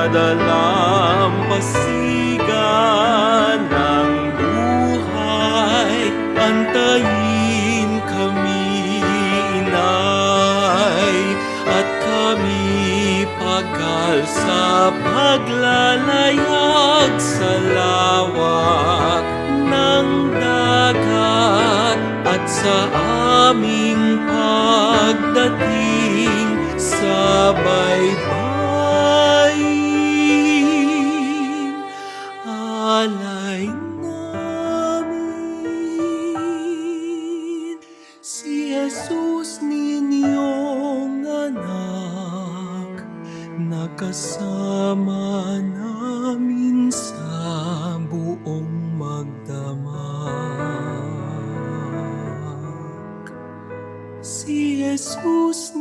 dalampasigan ng buhay. Antayin kami, Inay, at kami pagkal sa paglalayag sa lawak ng dagat at sa aming pagdating sa baybayin. Alay namin si Jesus ninyong anak, nakasama namin sa buong magdamag. Si Jesus